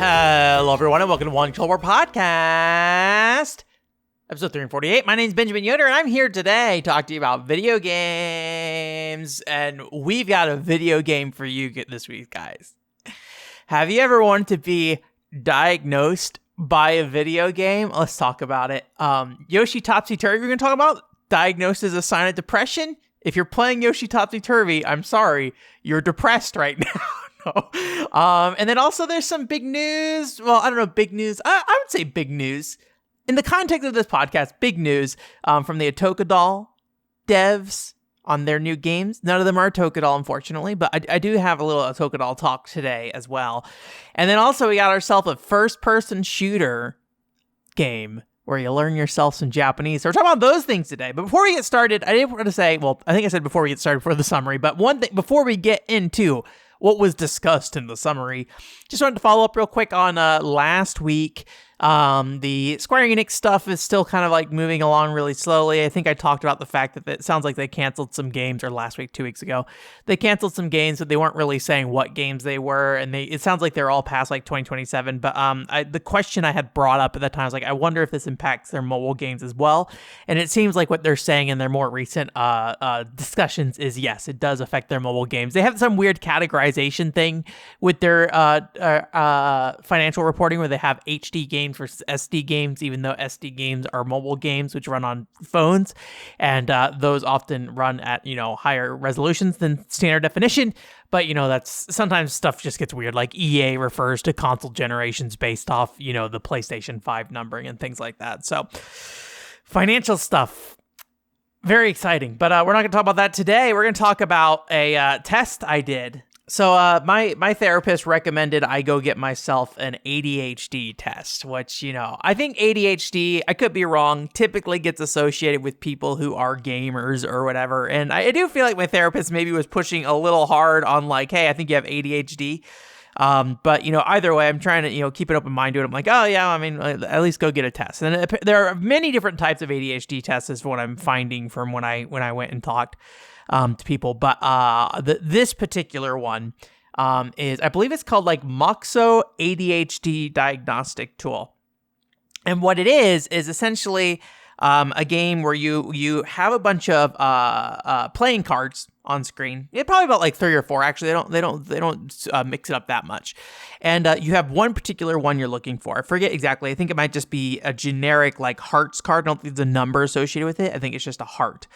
Hello, everyone, and welcome to One Control War Podcast, episode 348. My name is Benjamin Yoder, and I'm here today to talk to you about video games. And we've got a video game for you this week, guys. Have you ever wanted to be diagnosed by a video game? Let's talk about it. Yoshi, Topsy, Turvy, we're going to talk about diagnosed as a sign of depression. If you're playing Yoshi, Topsy, Turvy, I'm sorry, you're depressed right now. And then also there's some big news. Well, I don't know, big news. I would say big news. In the context of this podcast, big news from the Oreca Battle devs on their new games. None of them are Oreca Battle, unfortunately, but I do have a little Oreca Battle talk today as well. And then also we got ourselves a first-person shooter game where you learn yourself some Japanese. So we're talking about those things today. But before we get started, I didn't want to say, well, I think I said before we get started for the summary, but one thing before we get into what was discussed in the summary, just wanted to follow up real quick on last week. The Square Enix stuff is still kind of like moving along really slowly. I think I talked about the fact that it sounds like they canceled some games, or last week, 2 weeks ago, they canceled some games, but they weren't really saying what games they were, and it sounds like they're all past like 2027. But the question I had brought up at that time was like, I wonder if this impacts their mobile games as well. And it seems like what they're saying in their more recent discussions is yes, it does affect their mobile games. They have some weird categorization thing with their financial reporting where they have HD games versus SD games, even though SD games are mobile games which run on phones, and those often run at higher resolutions than standard definition. But that's sometimes stuff just gets weird, like EA refers to console generations based off the PlayStation 5 numbering and things like that. So financial stuff, very exciting, but we're not going to talk about that today. We're going to talk about a test I did. So my therapist recommended I go get myself an ADHD test, which, I think ADHD, I could be wrong, typically gets associated with people who are gamers or whatever. And I do feel like my therapist maybe was pushing a little hard on like, hey, I think you have ADHD. But, either way, I'm trying to, keep an open mind to it. I'm like, oh, yeah, I mean, at least go get a test. And there are many different types of ADHD tests is what I'm finding from when I went and talked to people, but this particular one is, I believe it's called like Moxo ADHD Diagnostic Tool. And what it is essentially a game where you have a bunch of playing cards on screen. It's probably about like 3 or 4. Actually, they don't mix it up that much. And you have one particular one you're looking for. I forget exactly. I think it might just be a generic like hearts card. I don't think there's a number associated with it. I think it's just a heart.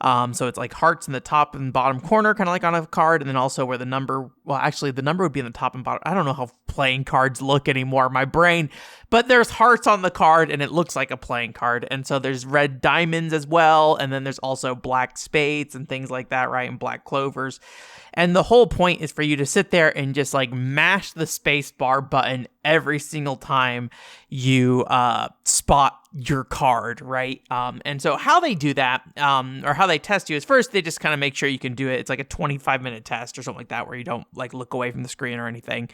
So it's like hearts in the top and bottom corner, kind of like on a card, and then also where the number, well, actually the number would be in the top and bottom. I don't know how playing cards look anymore, my brain, but there's hearts on the card and it looks like a playing card. And so there's red diamonds as well. And then there's also black spades and things like that, right? And black clovers. And the whole point is for you to sit there and just like mash the space bar button every single time you spot your card, right? And so how they do that, or how they test you is first they just kind of make sure you can do it. It's like a 25-minute test or something like that where you don't like look away from the screen or anything.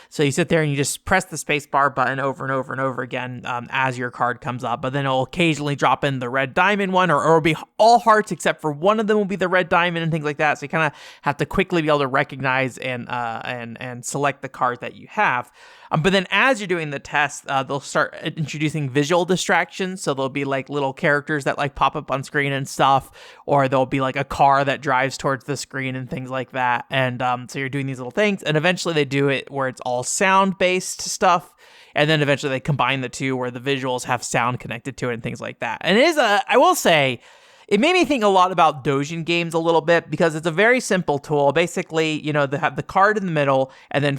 So you sit there and you just press the space bar button over and over and over again as your card comes up. But then it'll occasionally drop in the red diamond one, or it'll be all hearts except for one of them will be the red diamond and things like that. So you kind of have to quickly be able to recognize and select the card that you have. But then as you're doing the test, they'll start introducing visual distractions. So there'll be like little characters that like pop up on screen and stuff, or there'll be like a car that drives towards the screen and things like that. And so you're doing these little things, and eventually they do it where it's all sound-based stuff. And then eventually they combine the two where the visuals have sound connected to it and things like that. And it is I will say, it made me think a lot about Dojin games a little bit because it's a very simple tool. Basically, they have the card in the middle and then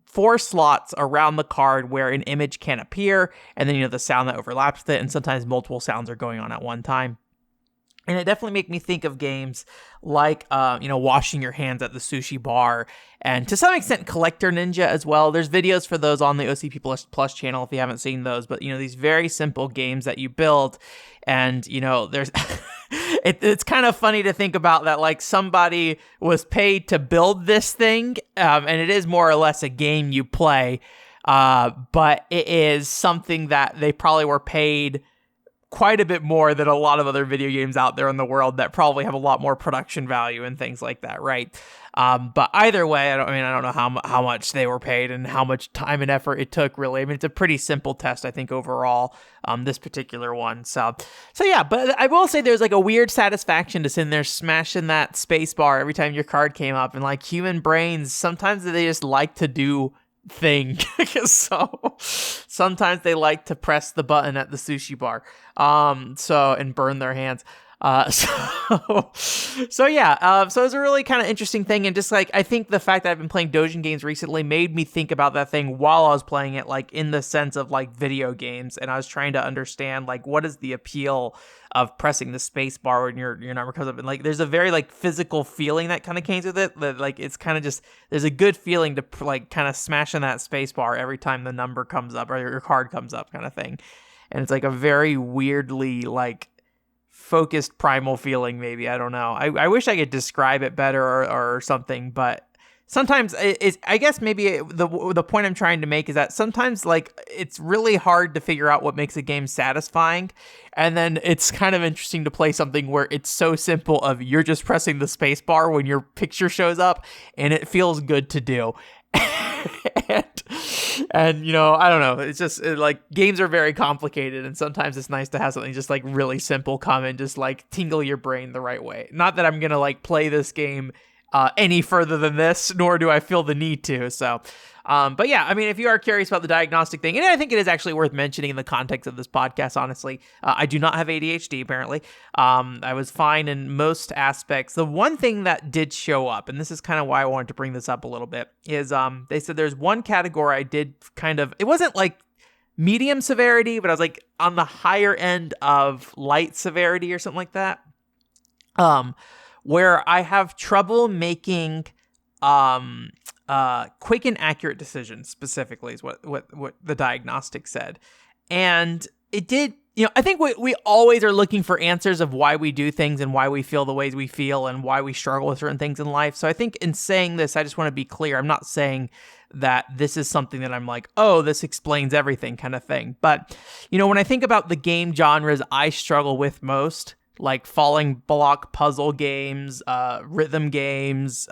4 slots around the card where an image can appear, and then the sound that overlaps with it, and sometimes multiple sounds are going on at one time. And it definitely make me think of games like, washing your hands at the sushi bar, and to some extent Collector Ninja as well. There's videos for those on the OCP Plus channel if you haven't seen those. But, these very simple games that you build, and, there's... It's kind of funny to think about that, like somebody was paid to build this thing, and it is more or less a game you play, but it is something that they probably were paid quite a bit more than a lot of other video games out there in the world that probably have a lot more production value and things like that, right? But either way, I don't know how much they were paid and how much time and effort it took, really. I mean, it's a pretty simple test, I think, overall, this particular one. So yeah, but I will say there's like a weird satisfaction to sitting there smashing that space bar every time your card came up, and like human brains, sometimes they just like to do thing. So sometimes they like to press the button at the sushi bar and burn their hands. So yeah, so it's a really kind of interesting thing, and just like I think the fact that I've been playing Dojin games recently made me think about that thing while I was playing it, like in the sense of like video games, and I was trying to understand like what is the appeal of pressing the space bar when your number comes up, and like there's a very like physical feeling that kind of came with it, that like it's kind of just, there's a good feeling to like kind of smashing that space bar every time the number comes up or your card comes up, kind of thing. And it's like a very weirdly like focused primal feeling, maybe. I don't know. I wish I could describe it better or something, but sometimes it's, I guess maybe the point I'm trying to make is that sometimes like it's really hard to figure out what makes a game satisfying, and then it's kind of interesting to play something where it's so simple of you're just pressing the space bar when your picture shows up and it feels good to do. and you know, I don't know, it's just like games are very complicated, and sometimes it's nice to have something just like really simple come and just like tingle your brain the right way. Not that I'm gonna like play this game any further than this, nor do I feel the need to. So but yeah, I mean, if you are curious about the diagnostic thing, and I think it is actually worth mentioning in the context of this podcast, honestly, I do not have ADHD, apparently. I was fine in most aspects. The one thing that did show up, and this is kind of why I wanted to bring this up a little bit, is they said there's one category I did kind of, it wasn't like medium severity, but I was like on the higher end of light severity or something like that, where I have trouble making quick and accurate decisions, specifically, is what the diagnostic said. And it did, you know, I think we always are looking for answers of why we do things and why we feel the ways we feel and why we struggle with certain things in life. So I think in saying this, I just want to be clear. I'm not saying that this is something that I'm like, oh, this explains everything kind of thing. But, you know, when I think about the game genres I struggle with most, like falling block puzzle games, rhythm games,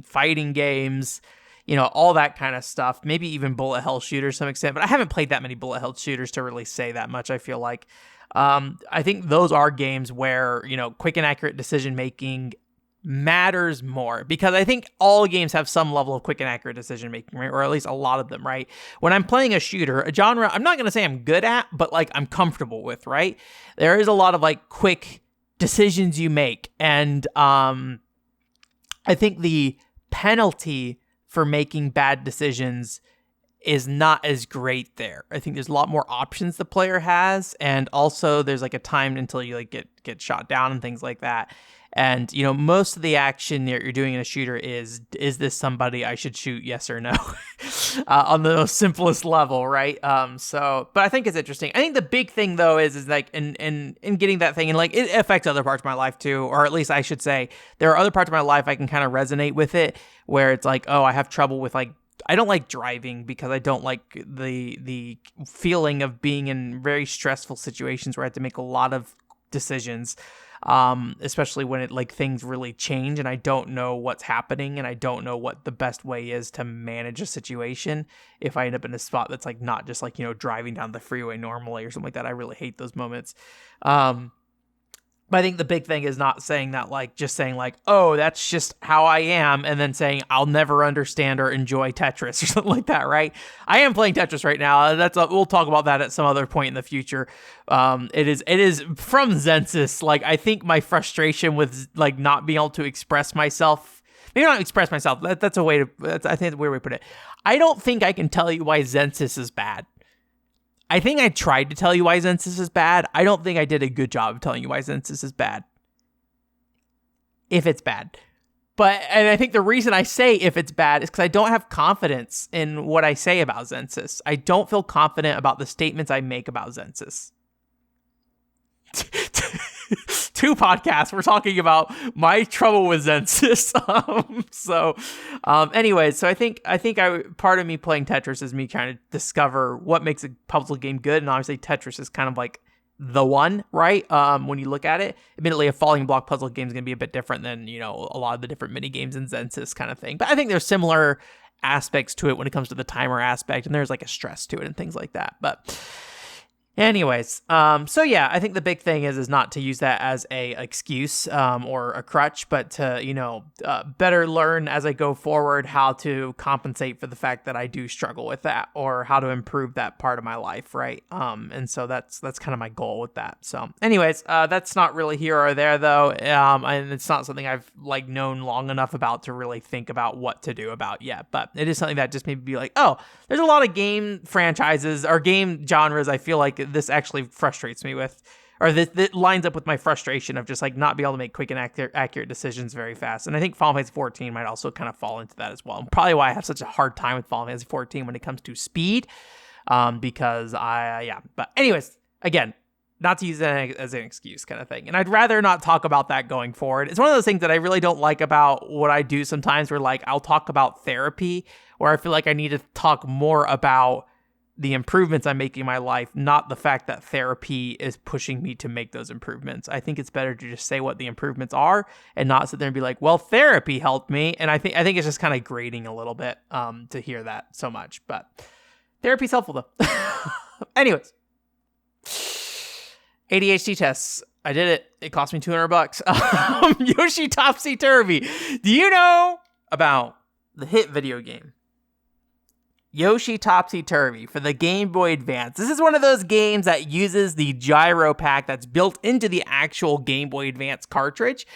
fighting games, you know, all that kind of stuff, maybe even bullet hell shooters to some extent, but I haven't played that many bullet hell shooters to really say that much, I feel like. I think those are games where, you know, quick and accurate decision making matters more, because I think all games have some level of quick and accurate decision making, right? Or at least a lot of them, right? When I'm playing a shooter, a genre I'm not going to say I'm good at, but like I'm comfortable with, right? There is a lot of like quick decisions you make, and I think the penalty for making bad decisions is not as great there. I think there's a lot more options the player has, and also there's like a time until you like get shot down and things like that. And, you know, most of the action you're doing in a shooter is this somebody I should shoot, yes or no, on the most simplest level, right? But I think it's interesting. I think the big thing, though, is like in getting that thing, and like it affects other parts of my life too, or at least I should say there are other parts of my life I can kind of resonate with it, where it's like, oh, I have trouble with like, I don't like driving because I don't like the feeling of being in very stressful situations where I have to make a lot of decisions. Especially when it like things really change and I don't know what's happening and I don't know what the best way is to manage a situation. If I end up in a spot that's like not just like, you know, driving down the freeway normally or something like that, I really hate those moments. But I think the big thing is not saying that, like, just saying like, oh, that's just how I am, and then saying I'll never understand or enjoy Tetris or something like that, right? I am playing Tetris right now. We'll talk about that at some other point in the future. It is from Zensis. Like, I think my frustration with like not being able to express myself, maybe not express myself. I think that's a weird way to put it. I don't think I can tell you why Zensis is bad. I think I tried to tell you why Zensis is bad. I don't think I did a good job of telling you why Zensis is bad. If it's bad. And I think the reason I say if it's bad is because I don't have confidence in what I say about Zensis. I don't feel confident about the statements I make about Zensis. 2 podcasts, we're talking about my trouble with Zensis. Anyways, so I think part of me playing Tetris is me trying to discover what makes a puzzle game good, and obviously Tetris is kind of like the one, right? When you look at it, admittedly, a falling block puzzle game is going to be a bit different than, a lot of the different mini games in Zensis kind of thing. But I think there's similar aspects to it when it comes to the timer aspect, and there's like a stress to it and things like that. But anyways, so yeah, I think the big thing is not to use that as a excuse or a crutch, but to better learn as I go forward how to compensate for the fact that I do struggle with that, or how to improve that part of my life, right? And so that's kind of my goal with that. So, anyways, that's not really here or there though, and it's not something I've like known long enough about to really think about what to do about yet. But it is something that just maybe be like, oh, there's a lot of game franchises or game genres I feel like this actually frustrates me with, or that lines up with my frustration of just like not being able to make quick and accurate decisions very fast. And I think Final Fantasy 14 might also kind of fall into that as well. And probably why I have such a hard time with Final Fantasy 14 when it comes to speed, because but anyways, again, not to use that as an excuse kind of thing. And I'd rather not talk about that going forward. It's one of those things that I really don't like about what I do sometimes, where like I'll talk about therapy, where I feel like I need to talk more about the improvements I'm making in my life, not the fact that therapy is pushing me to make those improvements. I think it's better to just say what the improvements are and not sit there and be like, well, therapy helped me. And I think it's just kind of grating a little bit to hear that so much, but therapy's helpful though. Anyways, ADHD tests. I did it. It cost me $200. Yoshi, Topsy, Turvy. Do you know about the hit video game Yoshi, Topsy, Turvy for the Game Boy Advance? This is one of those games that uses the gyro pack that's built into the actual Game Boy Advance cartridge.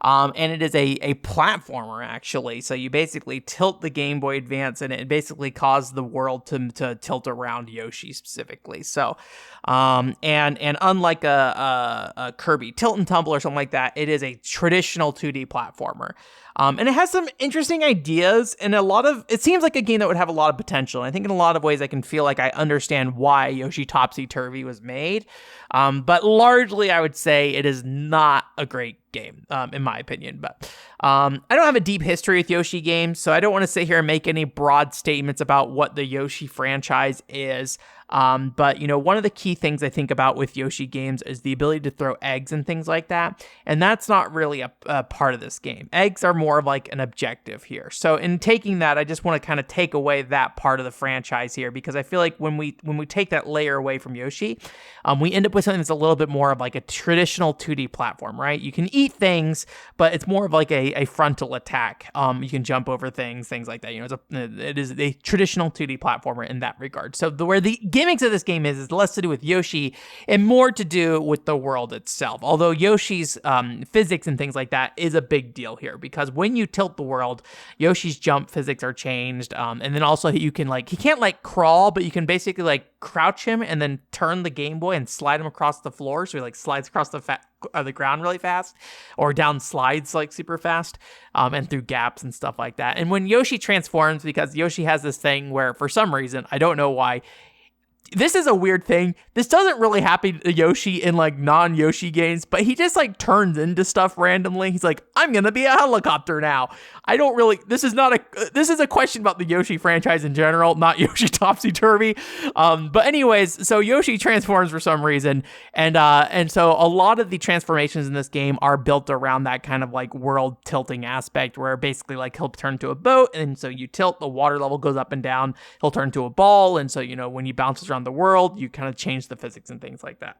And it is a platformer, actually. So you basically tilt the Game Boy Advance, and it basically caused the world to tilt around Yoshi specifically. So, and unlike a Kirby Tilt and Tumble or something like that, it is a traditional 2D platformer. And it has some interesting ideas, and it seems like a game that would have a lot of potential. And I think in a lot of ways I can feel like I understand why Yoshi Topsy Turvy was made. But largely I would say it is not a great game, in my opinion. But I don't have a deep history with Yoshi games, so I don't want to sit here and make any broad statements about what the Yoshi franchise is. But one of the key things I think about with Yoshi games is the ability to throw eggs and things like that. And that's not really a part of this game. Eggs are more of like an objective here. So in taking that, I just want to kind of take away that part of the franchise here, because I feel like when we take that layer away from Yoshi, we end up with something that's a little bit more of like a traditional 2D platform, right? You can eat things, but it's more of like a frontal attack. You can jump over things like that. It is a traditional 2D platformer in that regard. So where the gimmicks of this game is less to do with Yoshi and more to do with the world itself. Although Yoshi's physics and things like that is a big deal here, because when you tilt the world, Yoshi's jump physics are changed. And then also you can he can't crawl, but you can basically crouch him and then turn the Game Boy and slide him across the floor. So he slides across the ground really fast, or down slides super fast, and through gaps and stuff like that. And when Yoshi transforms, because Yoshi has this thing where for some reason, I don't know why, this is a weird thing. This doesn't really happen to Yoshi in non-Yoshi games, but he just turns into stuff randomly. He's like, I'm going to be a helicopter now. This is a question about the Yoshi franchise in general, not Yoshi Topsy Turvy. But anyways, so Yoshi transforms for some reason. And so a lot of the transformations in this game are built around that kind of world tilting aspect, where basically he'll turn to a boat. And so you tilt, the water level goes up and down. He'll turn to a ball. And so, when he bounces around the world, you kind of change the physics and things like that.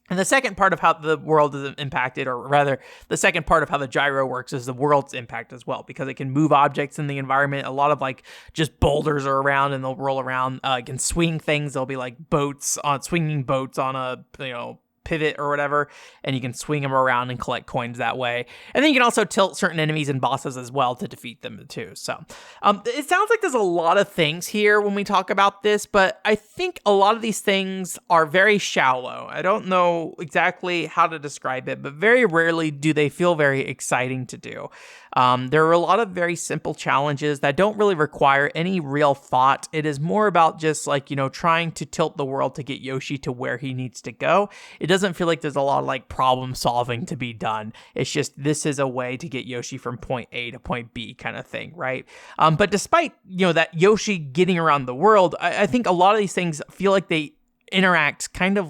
And the second part of how the world is impacted, or rather, the second part of how the gyro works, is the world's impact as well, because it can move objects in the environment. A lot of just boulders are around and they'll roll around. It can swing things. There'll be swinging boats on a pivot or whatever, and you can swing them around and collect coins that way. And then you can also tilt certain enemies and bosses as well to defeat them too. So it sounds like there's a lot of things here when we talk about this, but I think a lot of these things are very shallow. I don't know exactly how to describe it, but very rarely do they feel very exciting to do. There are a lot of very simple challenges that don't really require any real thought. It is more about just trying to tilt the world to get Yoshi to where he needs to go. It doesn't feel like there's a lot of problem solving to be done. It's just, this is a way to get Yoshi from point A to point B kind of thing, right? But despite, that Yoshi getting around the world, I think a lot of these things feel like they interact kind of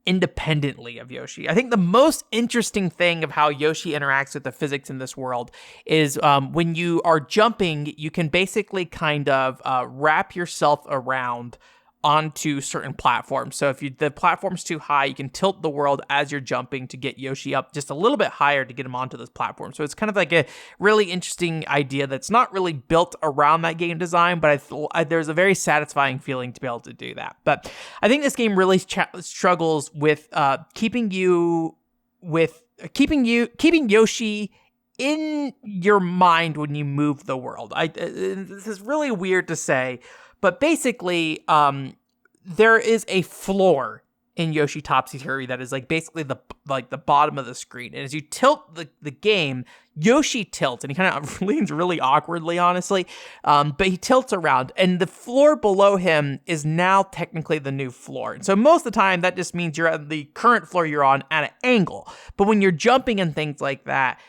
independently of Yoshi. I think the most interesting thing of how Yoshi interacts with the physics in this world is when you are jumping, you can basically kind of wrap yourself around onto certain platforms. So if the platform's too high, you can tilt the world as you're jumping to get Yoshi up just a little bit higher to get him onto this platform. So it's kind of like a really interesting idea that's not really built around that game design, but there's a very satisfying feeling to be able to do that. But I think this game really struggles with keeping Yoshi in your mind when you move the world. This is really weird to say, but basically, there is a floor in Yoshi Topsy Turvy that is like basically the bottom of the screen. And as you tilt the game, Yoshi tilts, and he kind of leans really awkwardly, honestly. But he tilts around, and the floor below him is now technically the new floor. And so most of the time, that just means you're at the current floor you're on at an angle. But when you're jumping and things like that,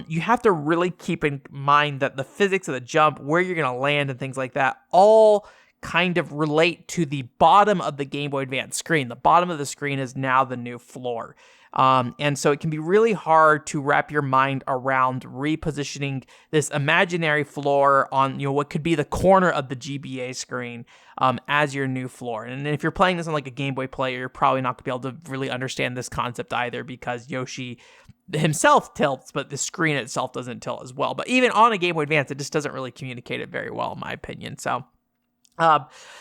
you have to really keep in mind that the physics of the jump, where you're going to land and things like that, all kind of relate to the bottom of the Game Boy Advance screen. The bottom of the screen is now the new floor. And so it can be really hard to wrap your mind around repositioning this imaginary floor on, what could be the corner of the GBA screen as your new floor. And if you're playing this on like a Game Boy player, you're probably not going to be able to really understand this concept either, because Yoshi himself tilts, but the screen itself doesn't tilt as well. But even on a Game Boy Advance, it just doesn't really communicate it very well, in my opinion. So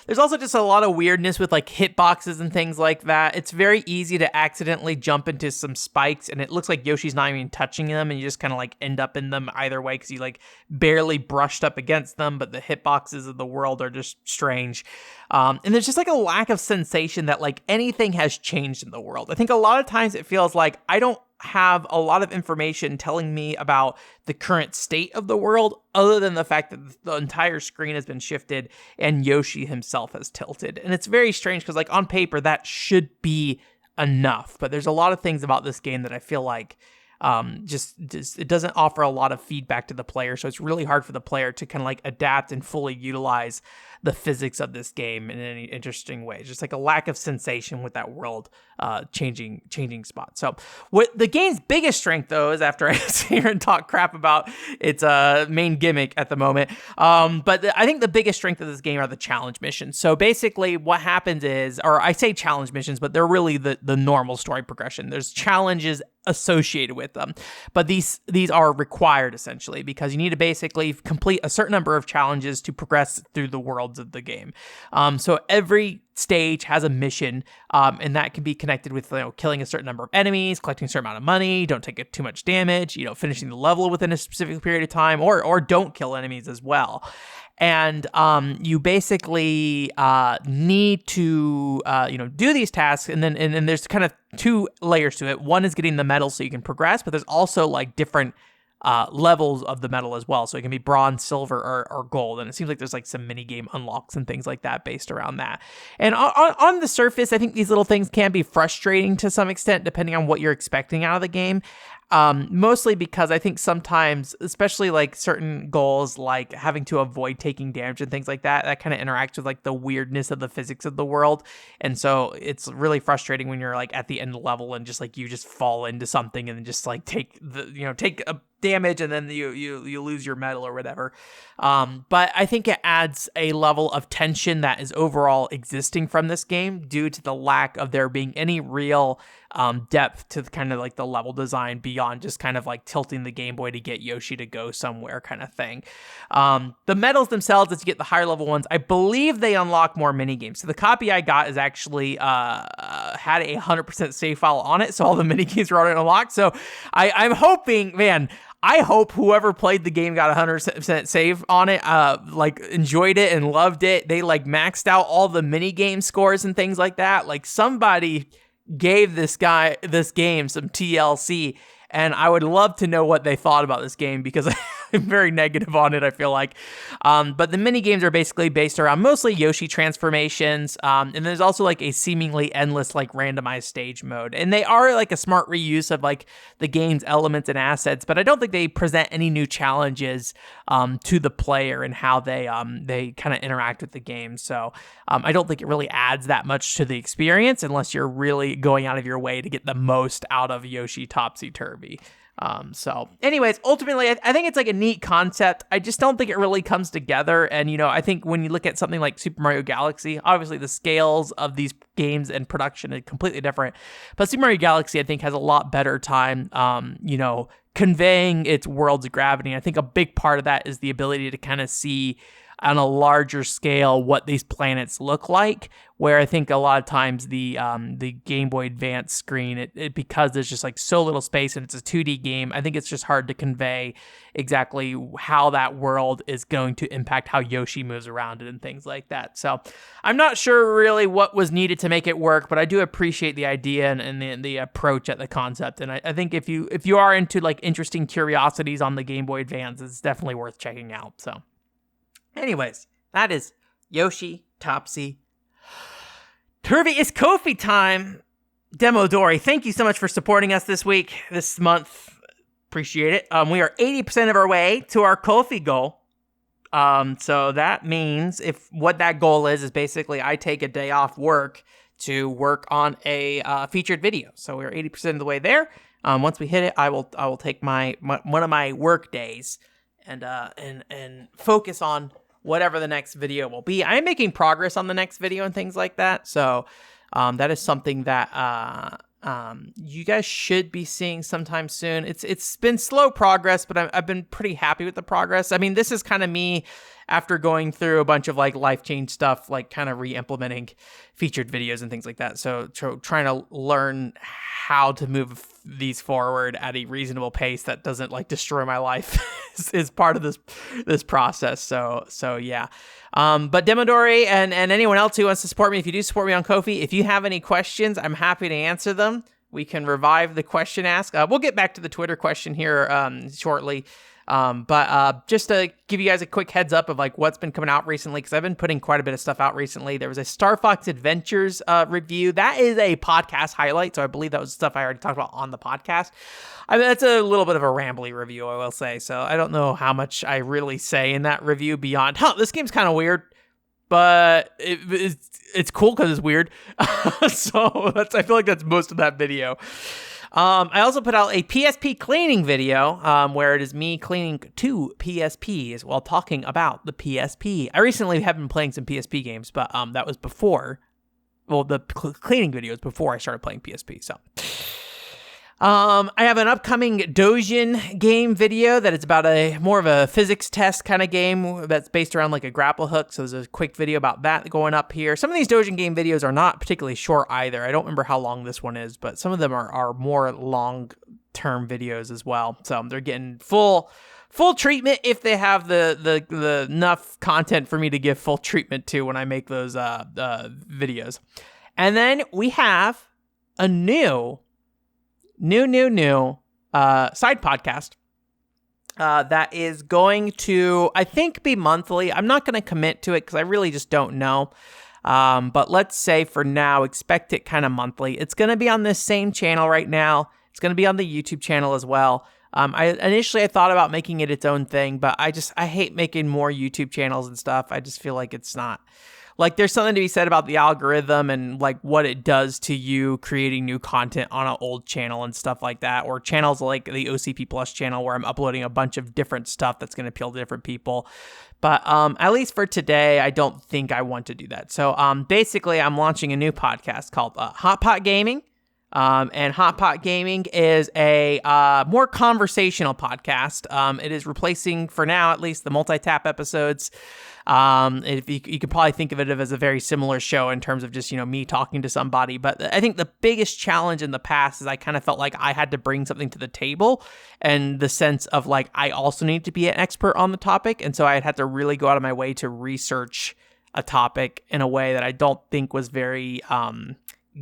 there's also just a lot of weirdness with like hitboxes and things like that. It's very easy to accidentally jump into some spikes, and it looks like Yoshi's not even touching them, and you just kind of like end up in them either way because you like barely brushed up against them, but the hitboxes of the world are just strange. And there's just like a lack of sensation that like anything has changed in the world. I think a lot of times it feels like I don't have a lot of information telling me about the current state of the world, other than the fact that the entire screen has been shifted and Yoshi himself has tilted. And it's very strange because like on paper that should be enough, but there's a lot of things about this game that I feel like just it doesn't offer a lot of feedback to the player, so it's really hard for the player to kind of like adapt and fully utilize the physics of this game in any interesting way. Just like a lack of sensation with that world changing spot. So what the game's biggest strength, though, is after I sit here and talk crap about its main gimmick at the moment, but I think the biggest strength of this game are the challenge missions. So basically what happens is, or I say challenge missions, but they're really the normal story progression. There's challenges associated with them, but these are required essentially because you need to basically complete a certain number of challenges to progress through the worlds of the game. So every stage has a mission, and that can be connected with killing a certain number of enemies, collecting a certain amount of money, don't take too much damage, finishing the level within a specific period of time, or don't kill enemies as well. And you basically need to do these tasks, and then there's kind of two layers to it. One is getting the medal so you can progress, but there's also like different levels of the medal as well. So it can be bronze, silver, or gold. And it seems like there's like some mini game unlocks and things like that based around that. And on the surface, I think these little things can be frustrating to some extent, depending on what you're expecting out of the game. Mostly because I think sometimes, especially like certain goals, like having to avoid taking damage and things like that, that kind of interacts with like the weirdness of the physics of the world. And so it's really frustrating when you're like at the end of the level and just like you just fall into something and then just like take a damage and then you lose your medal or whatever. But I think it adds a level of tension that is overall existing from this game due to the lack of there being any real depth to kind of like the level design beyond just kind of like tilting the Game Boy to get Yoshi to go somewhere kind of thing. The medals themselves, as you get the higher level ones, I believe they unlock more mini games. So the copy I got is actually had a 100% save file on it, so all the mini games are already unlocked. So I'm hoping, man, I hope whoever played the game got 100% save on it, like enjoyed it and loved it. They like maxed out all the mini game scores and things like that. Like somebody gave this game some TLC, and I would love to know what they thought about this game because very negative on it, I feel like. But the mini games are basically based around mostly Yoshi transformations. And there's also like a seemingly endless like randomized stage mode. And they are like a smart reuse of like the game's elements and assets, but I don't think they present any new challenges to the player and how they kind of interact with the game. So I don't think it really adds that much to the experience unless you're really going out of your way to get the most out of Yoshi, Topsy, Turvy. So anyways, ultimately, I think it's like a neat concept. I just don't think it really comes together. And, you know, I think when you look at something like Super Mario Galaxy, obviously the scales of these games and production are completely different. But Super Mario Galaxy, I think, has a lot better time, you know, conveying its world's gravity. I think a big part of that is the ability to kind of see on a larger scale what these planets look like, where I think a lot of times the Game Boy Advance screen, it because there's just like so little space and it's a 2D game, I think it's just hard to convey exactly how that world is going to impact how Yoshi moves around it and things like that. So I'm not sure really what was needed to make it work, but I do appreciate the idea and the approach at the concept. And I think if you are into like interesting curiosities on the Game Boy Advance, it's definitely worth checking out. So anyways, that is Yoshi, Topsy, Turvy. It's Ko-fi time. Demo Dory, thank you so much for supporting us this month. Appreciate it. We are 80% of our way to our Ko-fi goal. So that means what that goal is basically I take a day off work to work on a featured video. So we're 80% of the way there. Once we hit it, I will take my one of my work days and focus on whatever the next video will be. I am making progress on the next video and things like that. So that is something that you guys should be seeing sometime soon. It's been slow progress, but I've been pretty happy with the progress. I mean, this is kind of me after going through a bunch of like life change stuff, like kind of re-implementing featured videos and things like that. So trying to learn how to move these forward at a reasonable pace that doesn't like destroy my life is part of this process. So yeah. But Demodori and anyone else who wants to support me, if you do support me on Ko-fi, if you have any questions, I'm happy to answer them. We can revive the question ask. We'll get back to the Twitter question here shortly. But just to give you guys a quick heads up of like what's been coming out recently, because I've been putting quite a bit of stuff out recently. There was a Star Fox Adventures review. That is a podcast highlight, so I believe that was stuff I already talked about on the podcast. I mean, that's a little bit of a rambly review, I will say, so I don't know how much I really say in that review beyond, this game's kind of weird, but it's cool because it's weird. So I feel like that's most of that video. I also put out a PSP cleaning video where it is me cleaning 2 PSPs while talking about the PSP. I recently have been playing some PSP games, but that was before. Well, the cleaning video was before I started playing PSP. So I have an upcoming Dojin game video that is about more of a physics test kind of game that's based around like a grapple hook. So there's a quick video about that going up here. Some of these Dojin game videos are not particularly short either. I don't remember how long this one is, but some of them are more long-term videos as well. So they're getting full treatment if they have the enough content for me to give full treatment to when I make those videos. And then we have a new side podcast that is going to, I think, be monthly. I'm not going to commit to it because I really just don't know. But let's say for now, expect it kind of monthly. It's going to be on this same channel right now. It's going to be on the YouTube channel as well. I thought about making it its own thing, but I hate making more YouTube channels and stuff. I just feel like it's not. Like, there's something to be said about the algorithm and, like, what it does to you creating new content on an old channel and stuff like that, or channels like the OCP Plus channel where I'm uploading a bunch of different stuff that's going to appeal to different people. But at least for today, I don't think I want to do that. So basically, I'm launching a new podcast called Hot Pot Gaming. And Hot Pot Gaming is a more conversational podcast. It is replacing, for now at least, the multi-tap episodes. If you could probably think of it as a very similar show in terms of just, me talking to somebody. But I think the biggest challenge in the past is I kind of felt like I had to bring something to the table, and the sense of like I also need to be an expert on the topic. And so I had to really go out of my way to research a topic in a way that I don't think was very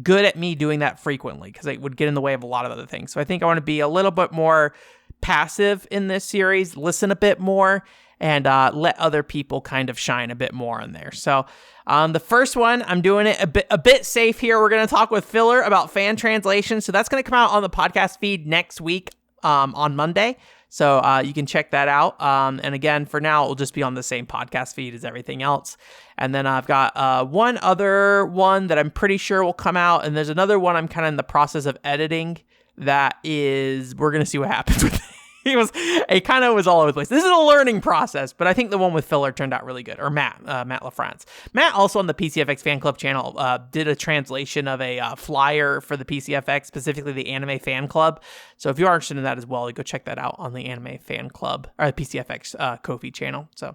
good at me doing that frequently, because it would get in the way of a lot of other things. So I think I want to be a little bit more passive in this series, listen a bit more, and let other people kind of shine a bit more in there. So the first one, I'm doing it a bit safe here. We're going to talk with Filler about fan translation. So that's going to come out on the podcast feed next week on Monday. So you can check that out. And again, for now, it will just be on the same podcast feed as everything else. And then I've got one other one that I'm pretty sure will come out. And there's another one I'm kind of in the process of editing that is, we're going to see what happens with it. It kind of was all over the place. This is a learning process, but I think the one with Filler turned out really good. Or Matt LaFrance. Matt also on the PCFX fan club channel did a translation of a flyer for the PCFX, specifically the anime fan club. So if you are interested in that as well, you go check that out on the anime fan club or the PCFX Ko-fi channel. So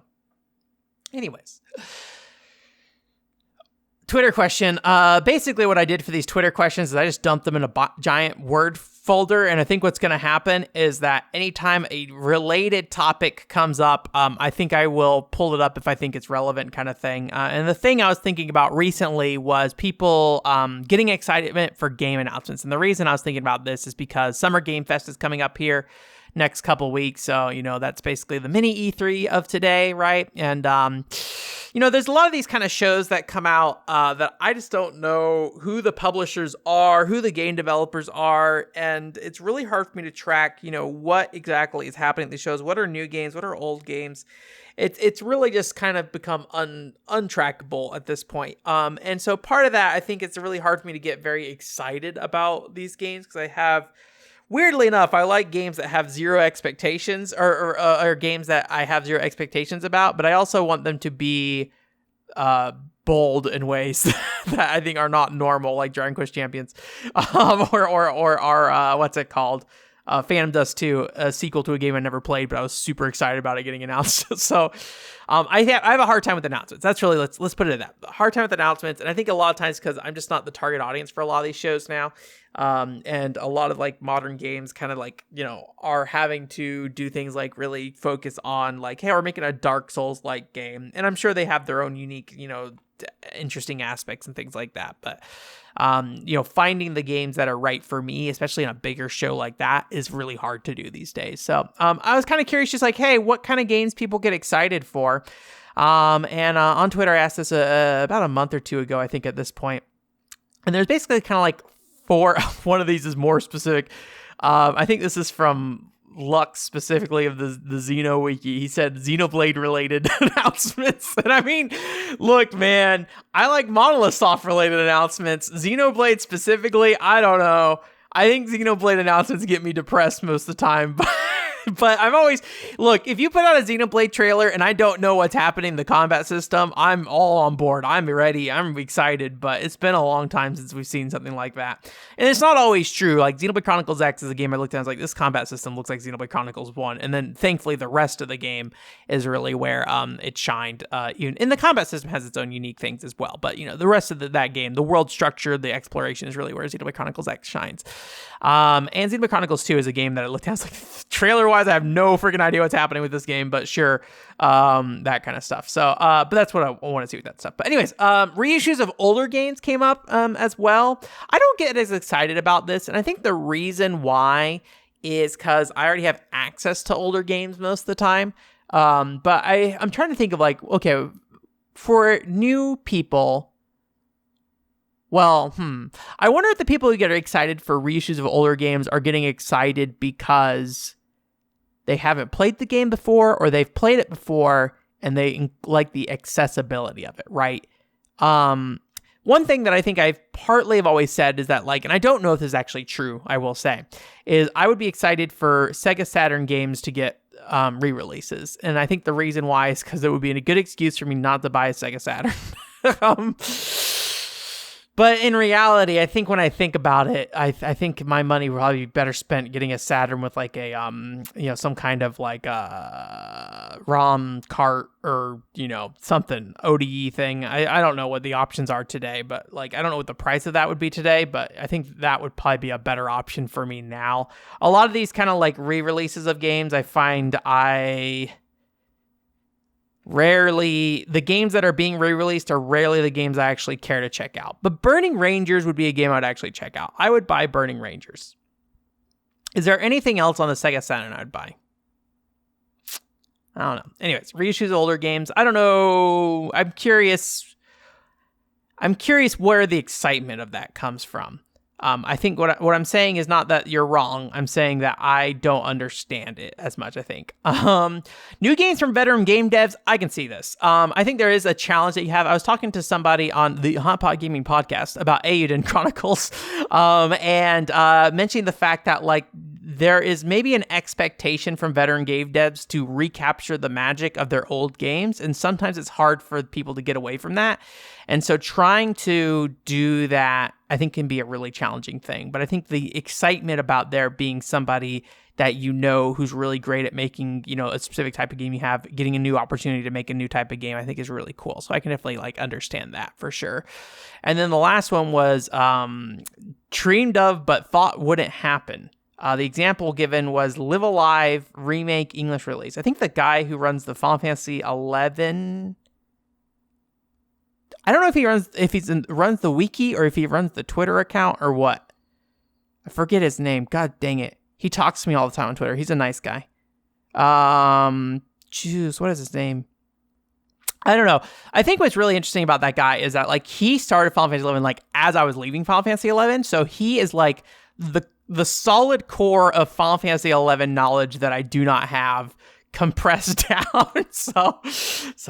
anyways, Twitter question. Basically what I did for these Twitter questions is I just dumped them in a giant Word folder, and I think what's going to happen is that anytime a related topic comes up, I think I will pull it up if I think it's relevant, kind of thing. And the thing I was thinking about recently was people getting excitement for game announcements. And the reason I was thinking about this is because Summer Game Fest is coming up here next couple weeks. So, that's basically the mini E3 of today, right? And, there's a lot of these kind of shows that come out that I just don't know who the publishers are, who the game developers are, and it's really hard for me to track, what exactly is happening at these shows. What are new games? What are old games? It's really just kind of become untrackable at this point. And so part of that, I think it's really hard for me to get very excited about these games because weirdly enough, I like games that have zero expectations or games that I have zero expectations about, but I also want them to be bold in ways that I think are not normal, like Dragon Quest Champions, or what's it called? Phantom Dust 2, a sequel to a game I never played, but I was super excited about it getting announced. So I have a hard time with announcements. That's really, let's put it at that. Hard time with announcements. And I think a lot of times because I'm just not the target audience for a lot of these shows now. And a lot of like modern games kind of like, are having to do things like really focus on like, hey, we're making a Dark Souls like game. And I'm sure they have their own unique, interesting aspects and things like that. But, finding the games that are right for me, especially in a bigger show like that, is really hard to do these days. So I was kind of curious, just like, hey, what kind of games people get excited for? And on Twitter, I asked this about a month or two ago, I think at this point. And there's basically kind of like one of these is more specific. I think this is from Lux, specifically of the Xeno Wiki. He said Xenoblade related announcements. And I mean, look, man, I like Monolith Soft related announcements. Xenoblade specifically, I don't know. I think Xenoblade announcements get me depressed most of the time. But I'm always, look, if you put out a Xenoblade trailer and I don't know what's happening in the combat system, I'm all on board. I'm ready. I'm excited, but it's been a long time since we've seen something like that. And it's not always true. Like Xenoblade Chronicles X is a game I looked at and I was like, this combat system looks like Xenoblade Chronicles 1. And then thankfully the rest of the game is really where it shined. And the combat system has its own unique things as well. But, the rest of that game, the world structure, the exploration is really where Xenoblade Chronicles X shines. And Xenoblade Chronicles 2 is a game that I looked at and I was like, trailer-wise, I have no freaking idea what's happening with this game, but sure, that kind of stuff. So, but that's what I want to see with that stuff. But anyways, reissues of older games came up as well. I don't get as excited about this, and I think the reason why is because I already have access to older games most of the time. But I'm trying to think of like, okay, for new people, well, I wonder if the people who get excited for reissues of older games are getting excited because they haven't played the game before or they've played it before and they like the accessibility of it, right? One thing that I think I've partly have always said is that like, and I don't know if this is actually true, I will say, is I would be excited for Sega Saturn games to get re-releases. And I think the reason why is because it would be a good excuse for me not to buy a Sega Saturn. But in reality, I think when I think about it, I think my money would probably be better spent getting a Saturn with like a some kind of like ROM cart or something ODE thing. I don't know what the options are today, but like I don't know what the price of that would be today, but I think that would probably be a better option for me now. A lot of these kind of like re-releases of games, I find the games that are being re-released are rarely the games I actually care to check out. But Burning Rangers would be a game I'd actually check out. I would buy Burning Rangers. Is there anything else on the Sega Saturn I'd buy? I don't know. Anyways, reissues of older games. I don't know. I'm curious where the excitement of that comes from. I think what I'm saying is not that you're wrong. I'm saying that I don't understand it as much, I think. New games from veteran game devs, I can see this. I think there is a challenge that you have. I was talking to somebody on the Hot Pot Gaming podcast about Eiyuden Chronicles, and mentioning the fact that like there is maybe an expectation from veteran game devs to recapture the magic of their old games, and sometimes it's hard for people to get away from that. And so trying to do that, I think, can be a really challenging thing. But I think the excitement about there being somebody that you know who's really great at making, you know, a specific type of game you have, getting a new opportunity to make a new type of game, I think is really cool. So I can definitely like understand that for sure. And then the last one was dreamed of but thought wouldn't happen. The example given was Live Alive remake English release. I think the guy who runs the Final Fantasy 11... I don't know if he runs the wiki or if he runs the Twitter account or what. I forget his name. God dang it. He talks to me all the time on Twitter. He's a nice guy. Jeez, what is his name? I don't know. I think what's really interesting about that guy is that like he started Final Fantasy 11 like as I was leaving Final Fantasy 11, so he is like the solid core of Final Fantasy 11 knowledge that I do not have compressed down. So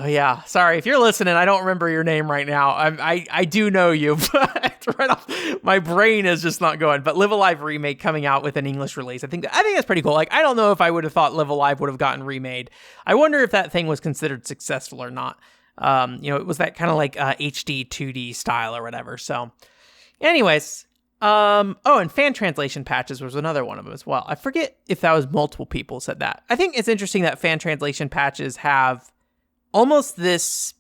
yeah, sorry if you're listening, I don't remember your name right now. I do know you, but right off my brain is just not going. But Live Alive remake coming out with an English release, I think that's pretty cool. Like I don't know if I would have thought Live Alive would have gotten remade. I wonder if that thing was considered successful or not. You know, it was that kind of like HD 2D style or whatever. So anyways, and fan translation patches was another one of them as well. I forget if that was multiple people said that. I think it's interesting that fan translation patches have almost this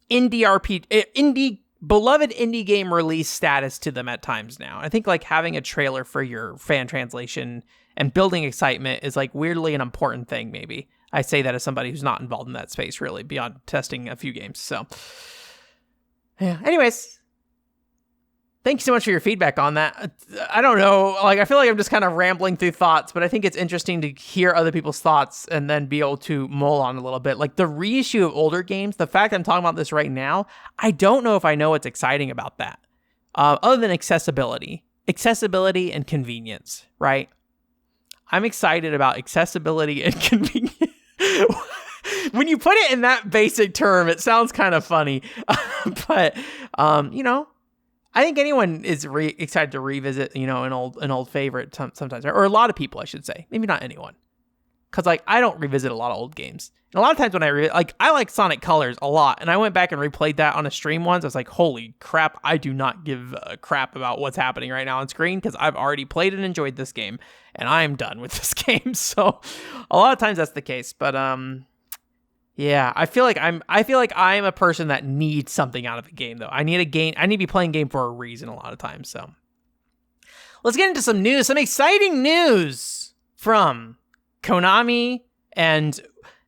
beloved indie game release status to them at times now. I think like having a trailer for your fan translation and building excitement is like weirdly an important thing. Maybe I say that as somebody who's not involved in that space really beyond testing a few games. So yeah, anyways, thank you so much for your feedback on that. I don't know, like I feel like I'm just kind of rambling through thoughts, but I think it's interesting to hear other people's thoughts and then be able to mull on a little bit. Like the reissue of older games, the fact I'm talking about this right now, I don't know if I know what's exciting about that. Other than accessibility and convenience, right? I'm excited about accessibility and convenience. When you put it in that basic term, it sounds kind of funny, but you know, I think anyone is excited to revisit, you know, an old favorite sometimes, or a lot of people, I should say. Maybe not anyone, because like I don't revisit a lot of old games. And a lot of times when I like Sonic Colors a lot, and I went back and replayed that on a stream once. I was like, holy crap! I do not give a crap about what's happening right now on screen because I've already played and enjoyed this game, and I am done with this game. So a lot of times that's the case, but yeah, I feel like I'm a person that needs something out of a game though. I need to be playing a game for a reason a lot of times. So let's get into some news, some exciting news from Konami and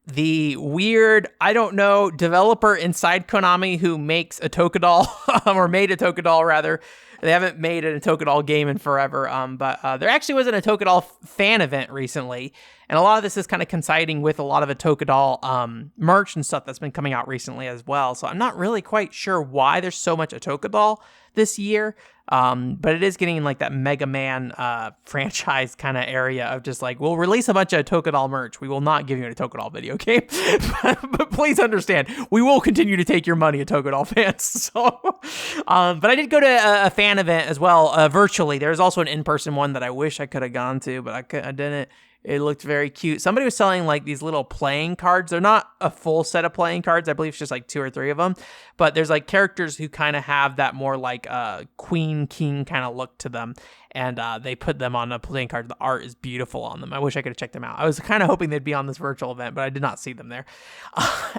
the weird, I don't know, developer inside Konami who makes a Tokudoll, or made a Tokudoll rather. They haven't made a Tokudoll game in forever, but there actually wasn't a Tokudoll fan event recently, and a lot of this is kind of coinciding with a lot of a Tokudoll merch and stuff that's been coming out recently as well, so I'm not really quite sure why there's so much a Tokudoll this year, but it is getting in like that Mega Man franchise kind of area of just like, we'll release a bunch of Tokudoll merch, we will not give you a Tokudoll video game, but please understand, we will continue to take your money, Tokudoll fans. So, but I did go to a fan event as well, virtually. There's also an in-person one that I wish I could have gone to, but I didn't. It looked very cute. Somebody was selling like these little playing cards. They're not a full set of playing cards. I believe it's just like 2 or 3 of them. But there's like characters who kind of have that more like queen, king kind of look to them. And they put them on a playing card. The art is beautiful on them. I wish I could have checked them out. I was kind of hoping they'd be on this virtual event, but I did not see them there.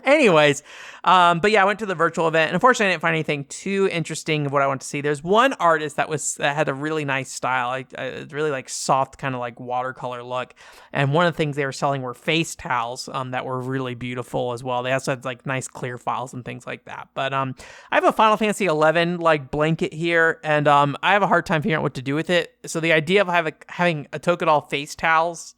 Anyways, but yeah, I went to the virtual event. And unfortunately, I didn't find anything too interesting of what I want to see. There's one artist that had a really nice style, like really like soft kind of like watercolor look. And one of the things they were selling were face towels that were really beautiful as well. They also had like nice clear files and things like that. But I have a Final Fantasy 11 like blanket here, and I have a hard time figuring out what to do with it. it. So the idea of having a Tokadol face towels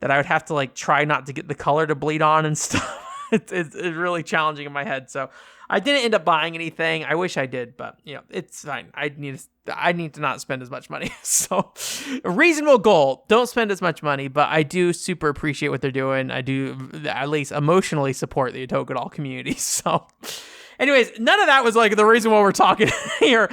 that I would have to like try not to get the color to bleed on and stuff. It's really challenging in my head. So I didn't end up buying anything. I wish I did, but it's fine. I need to not spend as much money. So a reasonable goal. Don't spend as much money, but I do super appreciate what they're doing. I do at least emotionally support the Tokadol community. So anyways, none of that was like the reason why we're talking here.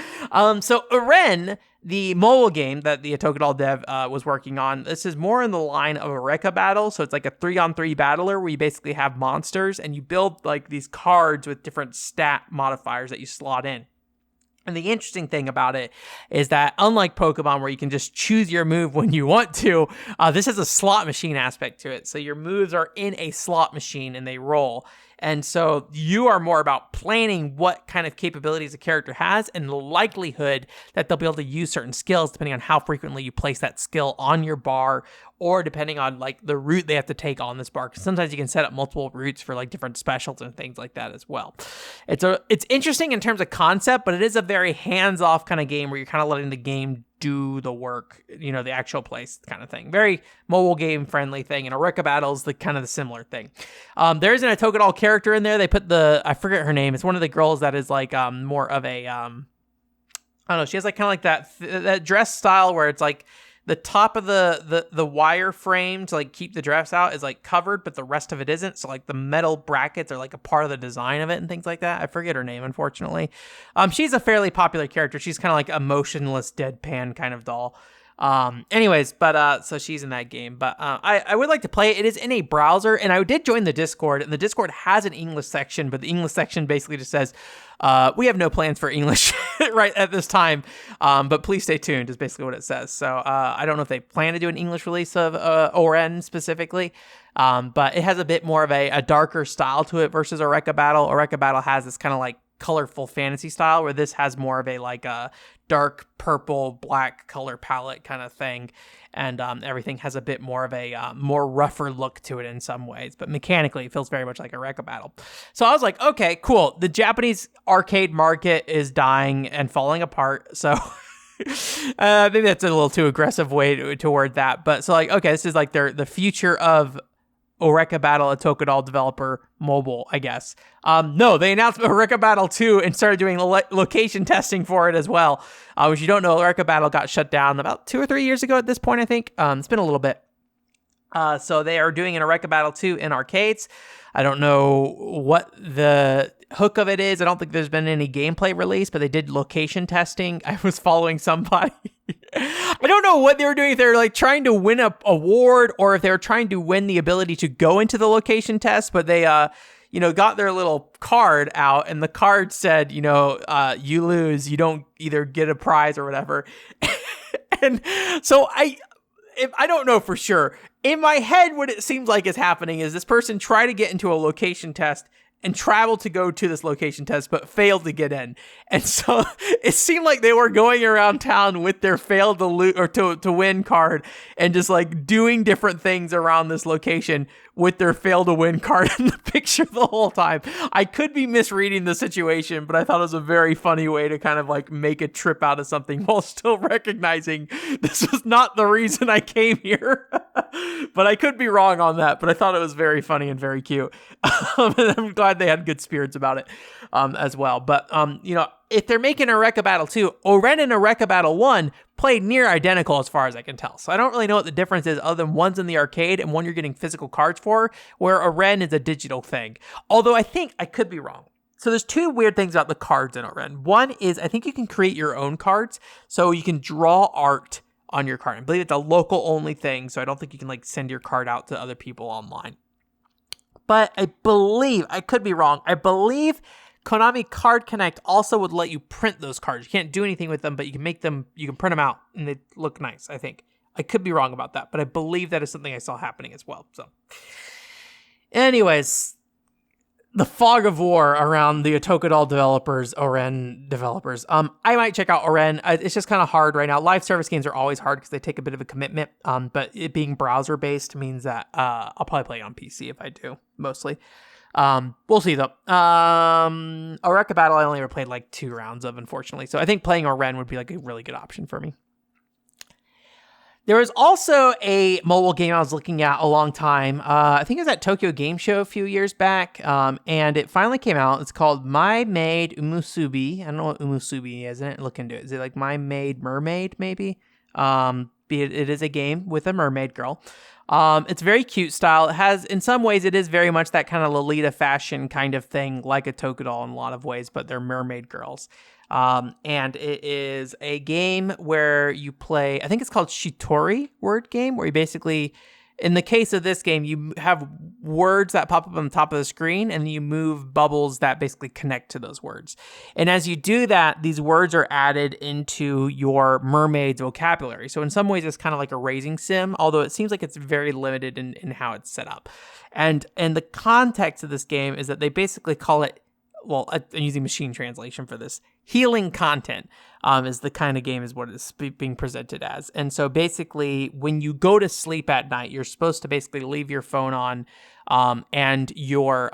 So Oren, the mobile game that the Tokadol dev was working on, this is more in the line of Oreca Battle. So it's like a 3-on-3 battler where you basically have monsters and you build like these cards with different stat modifiers that you slot in. And the interesting thing about it is that unlike Pokemon where you can just choose your move when you want to, this has a slot machine aspect to it. So your moves are in a slot machine and they roll. And so you are more about planning what kind of capabilities a character has and the likelihood that they'll be able to use certain skills depending on how frequently you place that skill on your bar or depending on like the route they have to take on this bar. Because sometimes you can set up multiple routes for like different specials and things like that as well. It's interesting in terms of concept, but it is a very hands-off kind of game where you're kind of letting the game do the work, the actual place kind of thing. Very mobile game friendly thing. And Oreca Battle is the kind of the similar thing. There isn't a Tokadol character in there. They put I forget her name. It's one of the girls that is like more of a, I don't know. She has like kind of like that dress style where it's like the top of the wire frame to like keep the dress out is like covered, but the rest of it isn't. So like the metal brackets are like a part of the design of it and things like that. I forget her name, unfortunately. She's a fairly popular character. She's kind of like a motionless deadpan kind of doll. Anyways, but so she's in that game, but I would like to play it. It is in a browser, and I did join the Discord, and the Discord has an English section, but the English section basically just says, we have no plans for English right at this time, but please stay tuned is basically what it says. So I don't know if they plan to do an English release of Oren specifically, but it has a bit more of a darker style to it versus Oreca Battle. Oreca Battle has this kind of like colorful fantasy style where this has more of a like a dark purple black color palette kind of thing, and everything has a bit more of a more rougher look to it in some ways, but mechanically it feels very much like a Oreca Battle. So I was like, okay, cool. The Japanese arcade market is dying and falling apart, so maybe that's a little too aggressive way to word that, but so like, okay, this is like the future of Oreca Battle, a Tokadol developer, mobile, I guess. No, they announced Oreca Battle 2 and started doing location testing for it as well. Which you don't know, Oreca Battle got shut down about 2 or 3 years ago at this point, I think. It's been a little bit. So they are doing an Oreca Battle 2 in arcades. I don't know what the hook of it is. I don't think there's been any gameplay release, but they did location testing. I was following somebody. I don't know what they were doing. If they were like trying to win a award or if they were trying to win the ability to go into the location test, but they, got their little card out and the card said, you lose, you don't either get a prize or whatever. And so I don't know for sure. In my head, what it seems like is happening is this person tried to get into a location test and traveled to go to this location test, but failed to get in. And so it seemed like they were going around town with their failed to win card and just like doing different things around this location with their fail to win card in the picture the whole time. I could be misreading the situation, but I thought it was a very funny way to kind of like make a trip out of something while still recognizing this was not the reason I came here. But I could be wrong on that, but I thought it was very funny and very cute. And I'm glad they had good spirits about it as well. But, if they're making Oreca Battle 2, Oren and Oreca Battle 1 played near identical as far as I can tell. So I don't really know what the difference is other than one's in the arcade and one you're getting physical cards for, where Oren is a digital thing. Although I think I could be wrong. So there's two weird things about the cards in Oren. One is I think you can create your own cards. So you can draw art on your card. I believe it's a local only thing. So I don't think you can like send your card out to other people online. But I believe, I could be wrong, I believe Konami Card Connect also would let you print those cards. You can't do anything with them, but you can make them, you can print them out and they look nice, I think. I could be wrong about that, but I believe that is something I saw happening as well. So anyways, the fog of war around the Tokadol developers, Oren developers. I might check out Oren. It's just kind of hard right now. Live service games are always hard because they take a bit of a commitment. But it being browser based means that I'll probably play it on PC if I do, mostly. We'll see though. Oreca Battle I only ever played like 2 rounds of, unfortunately. So I think playing Oren would be like a really good option for me. There was also a mobile game I was looking at a long time. I think it was at Tokyo Game Show a few years back, and it finally came out. It's called My Maid Umusubi. I don't know what Umusubi is. I didn't look into it. Is it like My Maid Mermaid, maybe? It is a game with a mermaid girl. It's very cute style. It has, in some ways, it is very much that kind of Lolita fashion kind of thing, like a Tokudoll in a lot of ways, but they're mermaid girls. And it is a game where you play, I think it's called Shitori word game, where you basically, in the case of this game, you have words that pop up on the top of the screen, and you move bubbles that basically connect to those words. And as you do that, these words are added into your mermaid's vocabulary. So in some ways, it's kind of like a raising sim, although it seems like it's very limited in how it's set up. And the context of this game is that they basically call it, well, I'm using machine translation for this, healing content is the kind of game is what it's being presented as. And so basically, when you go to sleep at night, you're supposed to basically leave your phone on, and your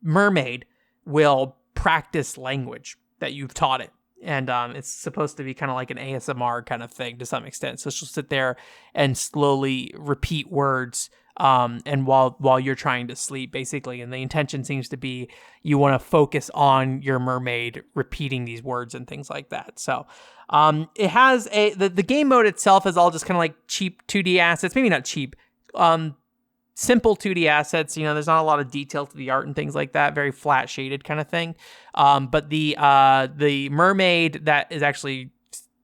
mermaid will practice language that you've taught it. And it's supposed to be kind of like an ASMR kind of thing to some extent. So she'll sit there and slowly repeat words and while you're trying to sleep, basically. And the intention seems to be you want to focus on your mermaid repeating these words and things like that. So it has the game mode itself is all just kind of like cheap 2D assets. Maybe not cheap. Simple 2D assets. You know, there's not a lot of detail to the art and things like that. Very flat shaded kind of thing. But the mermaid that is actually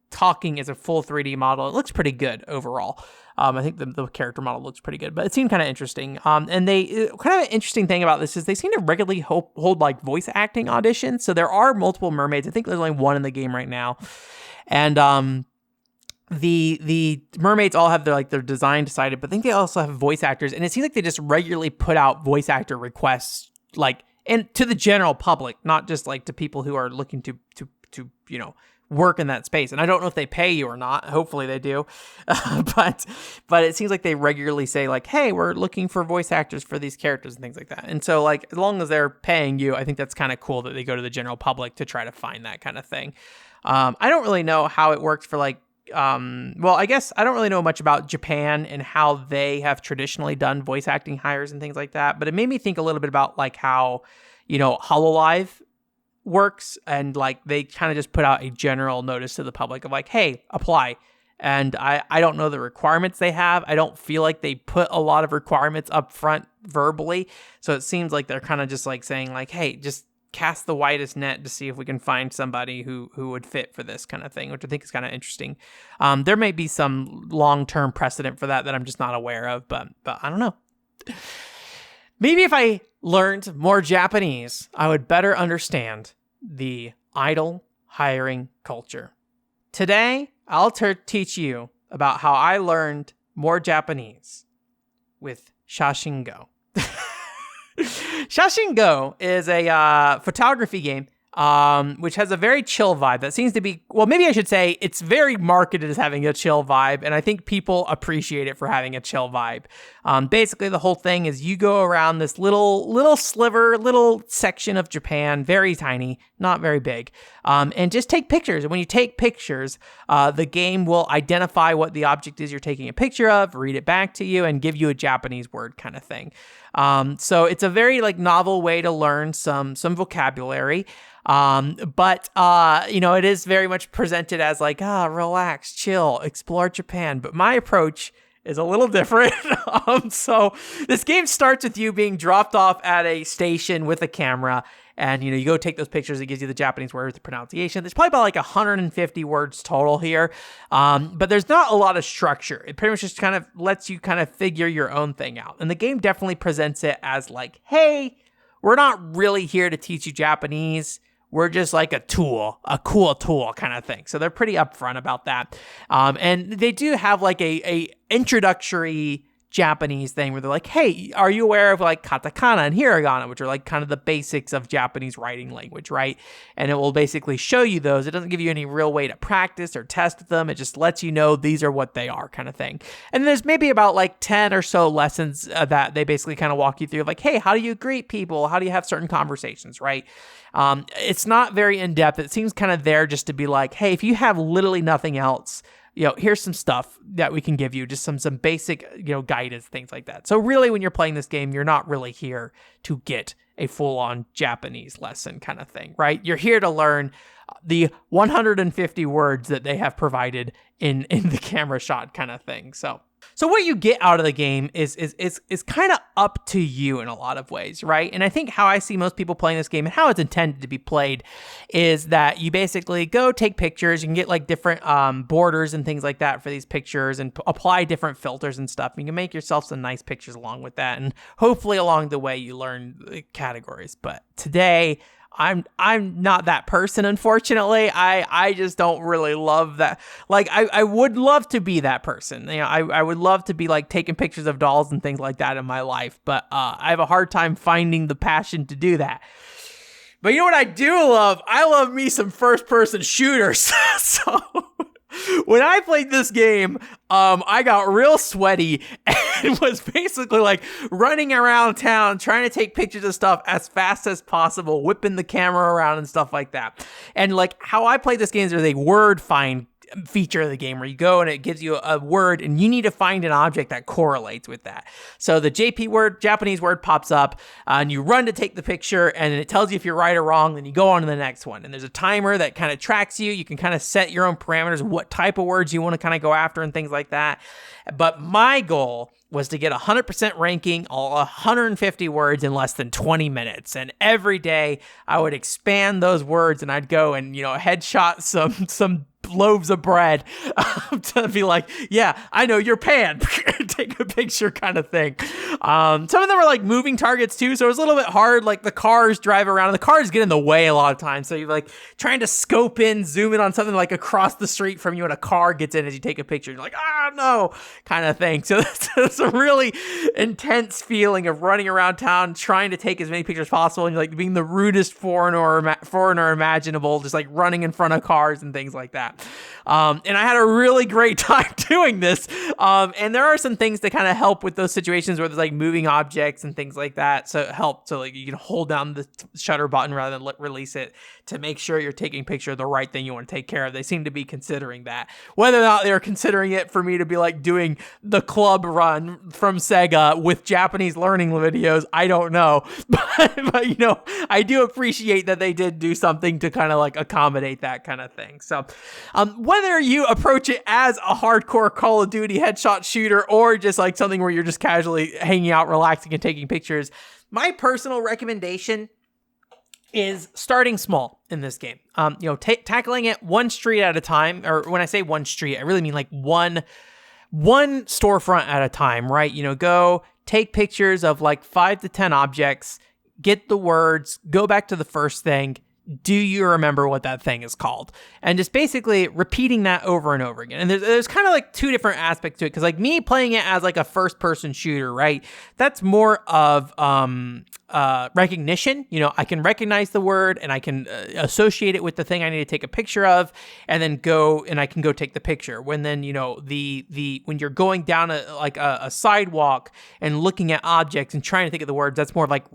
talking is a full 3D model. It looks pretty good overall. I think the character model looks pretty good, but it seemed kind of interesting. And they kind of an interesting thing about this is they seem to regularly hold like voice acting auditions. So there are multiple mermaids. I think there's only one in the game right now, and the mermaids all have their design decided, but I think they also have voice actors, and it seems like they just regularly put out voice actor requests, like, and to the general public, not just like to people who are looking to you know, work in that space. And I don't know if they pay you or not. Hopefully they do. But it seems like they regularly say like, hey, we're looking for voice actors for these characters and things like that. And so like, as long as they're paying you, I think that's kind of cool that they go to the general public to try to find that kind of thing. I don't really know how it works for like, well, I guess I don't really know much about Japan and how they have traditionally done voice acting hires and things like that. But it made me think a little bit about like how, you know, HoloLive works, and like they kind of just put out a general notice to the public of like, hey, apply. And I don't know the requirements they have. I don't feel like they put a lot of requirements up front verbally. So it seems like they're kind of just like saying like, hey, just cast the widest net to see if we can find somebody who would fit for this kind of thing, which I think is kind of interesting. There may be some long-term precedent for that I'm just not aware of, but I don't know. Maybe if I learned more Japanese, I would better understand the idol hiring culture. Today, I'll teach you about how I learned more Japanese with Shashingo. Shashingo is a photography game, which has a very chill vibe that seems to be, well, maybe I should say it's very marketed as having a chill vibe, and I think people appreciate it for having a chill vibe. Basically, the whole thing is you go around this little sliver, little section of Japan, very tiny, not very big, and just take pictures. And when you take pictures, the game will identify what the object is you're taking a picture of, read it back to you, and give you a Japanese word kind of thing. So it's a very like novel way to learn some vocabulary. But you know, it is very much presented as like, relax, chill, explore Japan. But my approach is a little different. So this game starts with you being dropped off at a station with a camera, and, you know, you go take those pictures. It gives you the Japanese word with the pronunciation. There's probably about like 150 words total here. But there's not a lot of structure. It pretty much just kind of lets you kind of figure your own thing out. And the game definitely presents it as like, hey, we're not really here to teach you Japanese. We're just like a tool, a cool tool kind of thing. So they're pretty upfront about that. And they do have like a introductory Japanese thing where they're like, hey, are you aware of like katakana and hiragana, which are like kind of the basics of Japanese writing language, right? And it will basically show you those. It doesn't give you any real way to practice or test them. It just lets you know these are what they are kind of thing. And there's maybe about like 10 or so lessons that they basically kind of walk you through, like, hey, how do you greet people? How do you have certain conversations, right? It's not very in-depth. It seems kind of there just to be like, hey, if you have literally nothing else, here's some stuff that we can give you, just some basic, guidance, things like that. So really, when you're playing this game, you're not really here to get a full-on Japanese lesson kind of thing, right? You're here to learn the 150 words that they have provided in the camera shot kind of thing. So what you get out of the game is kind of up to you in a lot of ways, right? And I think how I see most people playing this game and how it's intended to be played is that you basically go take pictures. You can get like different borders and things like that for these pictures and apply different filters and stuff. You can make yourself some nice pictures along with that. And hopefully along the way you learn the categories. But today, I'm not that person, unfortunately. I just don't really love that. Like, I would love to be that person. I would love to be like taking pictures of dolls and things like that in my life, but I have a hard time finding the passion to do that. But you know what I do love? I love me some first-person shooters. So when I played this game, I got real sweaty and was basically like running around town trying to take pictures of stuff as fast as possible, whipping the camera around and stuff like that. And like how I play this game is there's a word find feature of the game where you go and it gives you a word and you need to find an object that correlates with that. So the Japanese word pops up and you run to take the picture and it tells you if you're right or wrong, then you go on to the next one. And there's a timer that kind of tracks you. You can kind of set your own parameters, what type of words you want to kind of go after and things like that. But my goal was to get 100% ranking, all 150 words in less than 20 minutes. And every day I would expand those words and I'd go and, headshot some loaves of bread to be like, yeah, I know your pan. Take a picture kind of thing. Some of them were like moving targets too, so it was a little bit hard. Like the cars drive around and the cars get in the way a lot of times. So you're like trying to scope in, zoom in on something like across the street from you and a car gets in as you take a picture. You're like, no, kind of thing. So it's a really intense feeling of running around town trying to take as many pictures as possible and you're like being the rudest foreigner imaginable, just like running in front of cars and things like that. And I had a really great time doing this. And there are some things that kind of help with those situations where there's like moving objects and things like that. So it helps. So like you can hold down the shutter button rather than release it to make sure you're taking a picture of the right thing you want to take care of. They seem to be considering that. Whether or not they're considering it for me to be like doing the club run from Sega with Japanese learning videos, I don't know. But I do appreciate that they did do something to kind of like accommodate that kind of thing. So whether you approach it as a hardcore Call of Duty headshot shooter or just like something where you're just casually hanging out, relaxing and taking pictures, my personal recommendation is starting small in this game. Tackling it one street at a time, or when I say one street, I really mean like one storefront at a time, right? Go take pictures of like 5 to 10 objects, get the words, go back to the first thing. Do you remember what that thing is called? And just basically repeating that over and over again. And there's kind of like two different aspects to it. Cause like me playing it as like a first person shooter, right? That's more of, recognition. I can recognize the word and I can associate it with the thing I need to take a picture of and then I can go take the picture. When then, when you're going down a sidewalk and looking at objects and trying to think of the words, that's more like,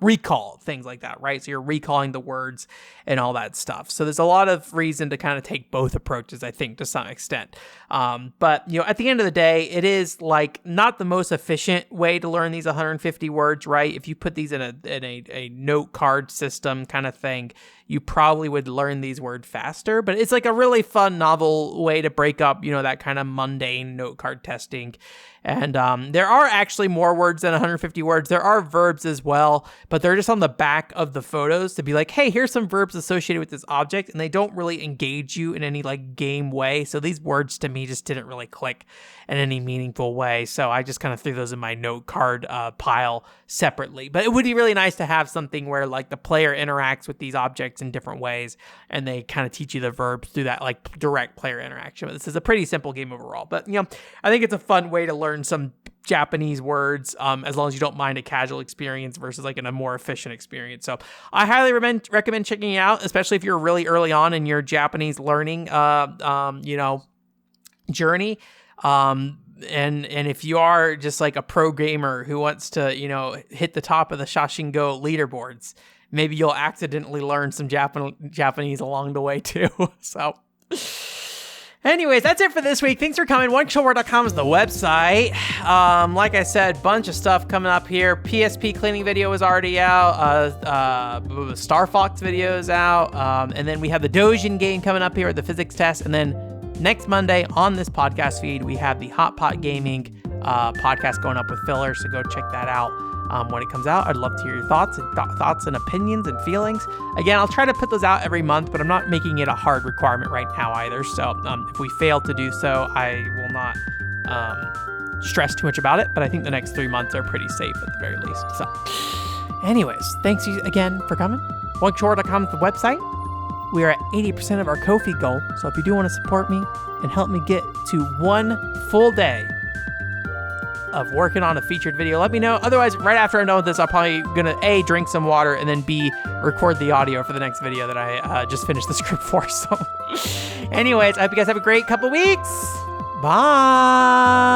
recall, things like that, right? So you're recalling the words and all that stuff. So there's a lot of reason to kind of take both approaches, I think, to some extent. But at the end of the day, it is like not the most efficient way to learn these 150 words, right? If you put these in a note card system kind of thing, you probably would learn these words faster. But it's like a really fun, novel way to break up, that kind of mundane note card testing. And there are actually more words than 150 words. There are verbs as well, but they're just on the back of the photos to be like, hey, here's some verbs associated with this object, and they don't really engage you in any like game way. So these words to me just didn't really click in any meaningful way. So I just kind of threw those in my note card pile separately. But it would be really nice to have something where like the player interacts with these objects in different ways, and they kind of teach you the verbs through that like direct player interaction. But this is a pretty simple game overall. But I think it's a fun way to learn some Japanese words, as long as you don't mind a casual experience versus like in a more efficient experience. So I highly recommend checking it out, especially if you're really early on in your Japanese learning, journey. And if you are just like a pro gamer who wants to, hit the top of the Shashingo leaderboards, maybe you'll accidentally learn some Japanese along the way too. So Anyways, that's it for this week. Thanks for coming. OneControlWar.com is the website. Like I said, bunch of stuff coming up here. PSP cleaning video is already out. Star Fox video is out. And then we have the Dojin game coming up here at the physics test. And then next Monday on this podcast feed, we have the Hot Pot Gaming podcast going up with filler. So go check that out. When it comes out, I'd love to hear your thoughts and opinions and feelings. Again, I'll try to put those out every month, but I'm not making it a hard requirement right now either. So if we fail to do so, I will not stress too much about it. But I think the next 3 months are pretty safe at the very least. So anyways, thanks you again for coming. OneControlWar.com is the website. We are at 80% of our Ko-fi goal. So if you do want to support me and help me get to 1 full day of working on a featured video, let me know. Otherwise, right after I'm done with this, I'll probably gonna A, drink some water, and then B, record the audio for the next video that I just finished the script for. So anyways, I hope you guys have a great couple weeks. Bye.